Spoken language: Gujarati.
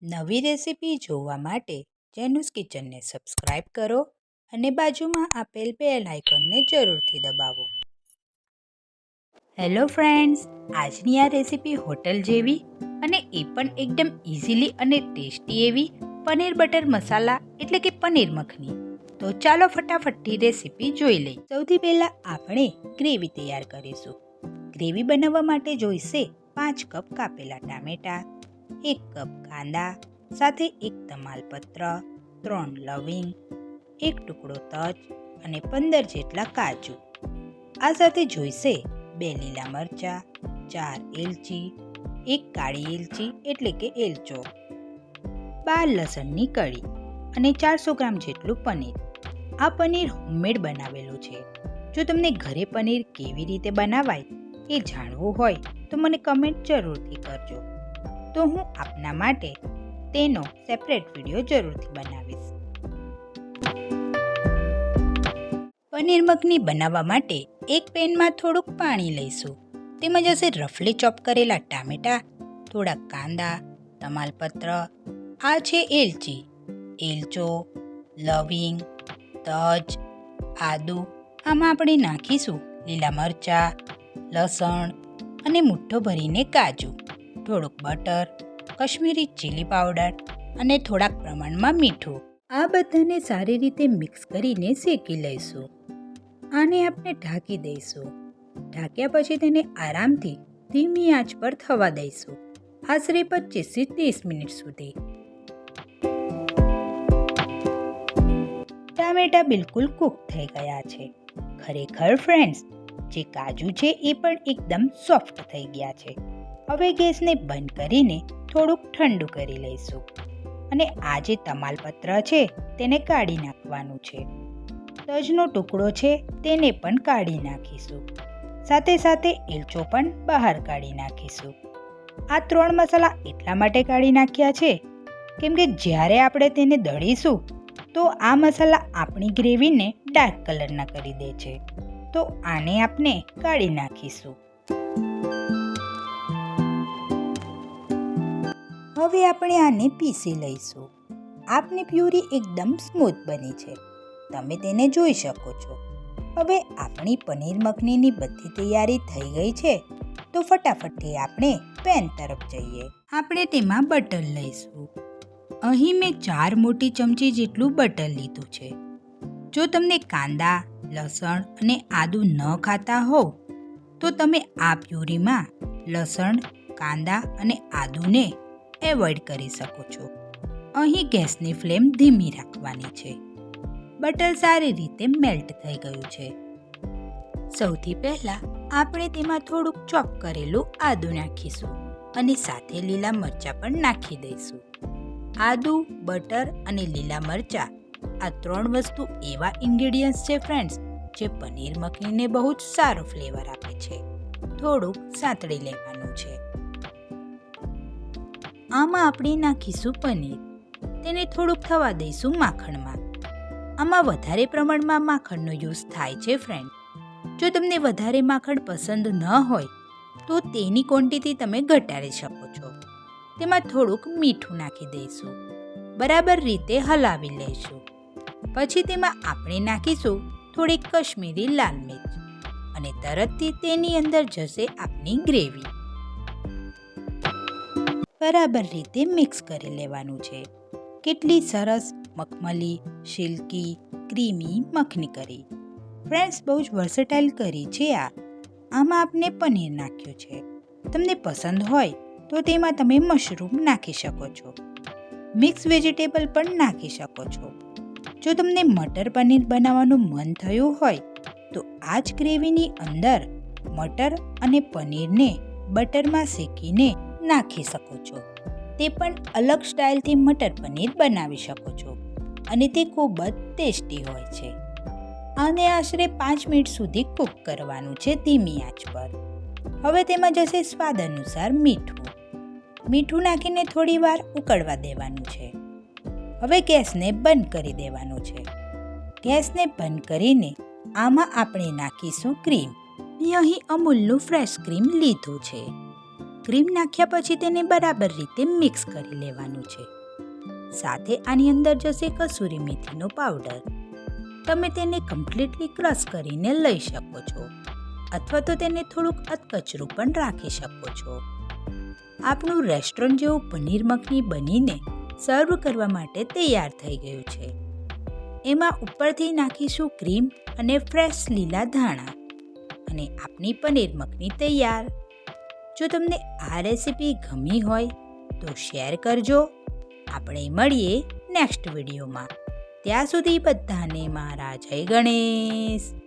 નવી રેસીપી જોવા માટે જેનુસ કિચનને સબસ્ક્રાઇબ કરો અને બાજુમાં આપેલ બેલ આઇકોનને જરૂરથી દબાવો. હેલો ફ્રેન્ડ્સ, આજની આ રેસીપી હોટલ જેવી અને એ પણ એકદમ ઇઝીલી અને ટેસ્ટી એવી પનીર બટર મસાલા એટલે કે પનીર મખની. તો ચાલો ફટાફટથી રેસીપી જોઈ લઈએ. સૌથી પહેલાં આપણે ગ્રેવી તૈયાર કરીશું. ગ્રેવી બનાવવા માટે જોઈશે 5 કપ કાપેલા ટામેટા, 1 કપ કાંદા, સાથે 1 તમાલપત્ર, 3 લવિંગ, 1 ટુકડો તજ અને 15 જેટલા કાજુ. આ સાથે જોઈશે 2 લીલા મરચાં, 4 એલચી, 1 કાળી એલચી એટલે કે એલચો, 12 લસણની કળી અને 400 ગ્રામ જેટલું પનીર. આ પનીર હોમમેડ બનાવેલું છે. જો તમને ઘરે પનીર કેવી રીતે બનાવાય એ જાણવું હોય તો મને કમેન્ટ જરૂરથી કરજો, તો હું આપના માટે તેનો સેપરેટ વિડીયો જરૂરથી બનાવીશ. પનીર મખની બનાવવા માટે એક પેનમાં થોડુંક પાણી લઈશું. તેમાં જશે રફલી ચોપ કરેલા ટામેટા, થોડા કાંદા, તમાલપત્ર, આ છે એલચી, એલચો, લવિંગ, તજ, આદુ. આમાં આપણે નાખીશું લીલા મરચાં, લસણ અને મુઠ્ઠો ભરીને કાજુ, થોડુંક બટર, કશ્મીરી ચીલી પાવડર અને થોડાક પ્રમાણમાં મીઠું. આ બધાને સારી રીતે મિક્સ કરીને શેકી લઈશું. આને આપણે ઢાંકી દઈશું. ઢાંક્યા પછી તેને આરામથી ધીમી આંચ પર થવા દઈશું, આશરે 25 થી 30 મિનિટ સુધી. ટામેટા બિલકુલ કૂક થઈ ગયા છે. ખરેખર ફ્રેન્ડ્સ, જે કાજુ છે એ પણ એકદમ સોફ્ટ થઈ ગયા છે. હવે ગેસને બંધ કરીને થોડુંક ઠંડુ કરી લઈશું અને આ જે તમાલપત્ર છે તેને કાઢી નાખવાનું છે. તજનો ટુકડો છે તેને પણ કાઢી નાખીશું. સાથે સાથે એલચો પણ બહાર કાઢી નાખીશું. આ 3 મસાલા એટલા માટે કાઢી નાખ્યા છે કેમ કે જ્યારે આપણે તેને દળીશું તો આ મસાલા આપણી ગ્રેવીને ડાર્ક કલરના કરી દે છે. તો આને આપણે કાઢી નાખીશું. હવે આપણે આને પીસી લઈશું. આપની પ્યુરી એકદમ સ્મૂથ બની છે, તમે તેને જોઈ શકો છો. હવે આપણી પનીર મખનીની બધી તૈયારી થઈ ગઈ છે, તો ફટાફટથી આપણે પેન તરફ જઈએ. આપણે તેમાં બટર લઈશું. અહીં મેં 4 મોટી ચમચી જેટલું બટર લીધું છે. જો તમને કાંદા, લસણ અને આદુ ન ખાતા હોવ તો તમે આ પ્યુરીમાં લસણ, કાંદા અને આદુને એવોઇડ કરી શકો છો. અહીં ગેસની ફ્લેમ ધીમી રાખવાની છે. બટર સારી રીતે મેલ્ટ થઈ ગયું છે. સૌથી પહેલાં આપણે તેમાં થોડુંક ચોપ કરેલું આદુ નાખીશું અને સાથે લીલા મરચાં પણ નાખી દઈશું. આદુ, બટર અને લીલા મરચાં આ 3 વસ્તુ એવા ઇન્ગ્રેડિયન્ટ્સ છે ફ્રેન્ડ્સ જે પનીર મખનીને બહુ જ સારો ફ્લેવર આપે છે. થોડુંક સાંતળી લેવાનું છે. આમાં આપણે નાખીશું પનીર. તેને થોડુંક થવા દઈશું માખણમાં. આમાં વધારે પ્રમાણમાં માખણનો યુઝ થાય છે ફ્રેન્ડ. જો તમને વધારે માખણ પસંદ ન હોય તો તેની ક્વોન્ટિટી તમે ઘટાડી શકો છો. તેમાં થોડુંક મીઠું નાખી દઈશું. બરાબર રીતે હલાવી લઈશું. પછી તેમાં આપણે નાખીશું થોડી કશ્મીરી લાલ મિર્ચ અને તરતથી તેની અંદર જશે આપણી ગ્રેવી. બરાબર રીતે મિક્સ કરી લેવાનું છે. કેટલી સરસ મખમલી, સિલ્કી, ક્રીમી મખની કરી. ફ્રેન્ડ્સ, બહુ જ વર્સેટાઇલ કરી છે આ. આમાં આપણે પનીર નાખ્યું છે. તમને પસંદ હોય તો તેમાં તમે મશરૂમ નાખી શકો છો. મિક્સ વેજીટેબલ પણ નાખી શકો છો. જો તમને મટર પનીર બનાવવાનું મન થયું હોય તો આ જ ગ્રેવીની અંદર મટર અને પનીરને બટરમાં શેકીને નાખી શકો છો. તે પણ અલગ સ્ટાઇલથી મટર પનીર બનાવી શકો છો અને તે ખૂબ જ ટેસ્ટી હોય છે. આને આશરે 5 મિનિટ સુધી કૂક કરવાનું છે ધીમી આંચ પર. હવે તેમાં જશે સ્વાદ અનુસાર મીઠું. મીઠું નાખીને થોડી વાર ઉકળવા દેવાનું છે. હવે ગેસને બંધ કરી દેવાનું છે. ગેસને બંધ કરીને આમાં આપણે નાખીશું ક્રીમ. મેં અહીં અમૂલનું ફ્રેશ ક્રીમ લીધું છે. ક્રીમ નાખ્યા પછી તેને બરાબર રીતે મિક્સ કરી લેવાનું છે. સાથે આની અંદર જશે કસૂરી મેથીનો પાવડર. તમે તેને કમ્પ્લીટલી ક્રશ કરીને લઈ શકો છો અથવા તો તેને થોડુંક અધકચરું પણ રાખી શકો છો. આપણું રેસ્ટોરન્ટ જેવું પનીર મખની બનીને સર્વ કરવા માટે તૈયાર થઈ ગયું છે. એમાં ઉપરથી નાખીશું ક્રીમ અને ફ્રેશ લીલા ધાણા અને આપણી પનીર મખની તૈયાર. જો તમને આ રેસીપી ગમી હોય તો શેર કરજો. આપણે મળીએ નેક્સ્ટ વિડીયોમાં. ત્યાં સુધી બધાને મારા જય ગણેશ.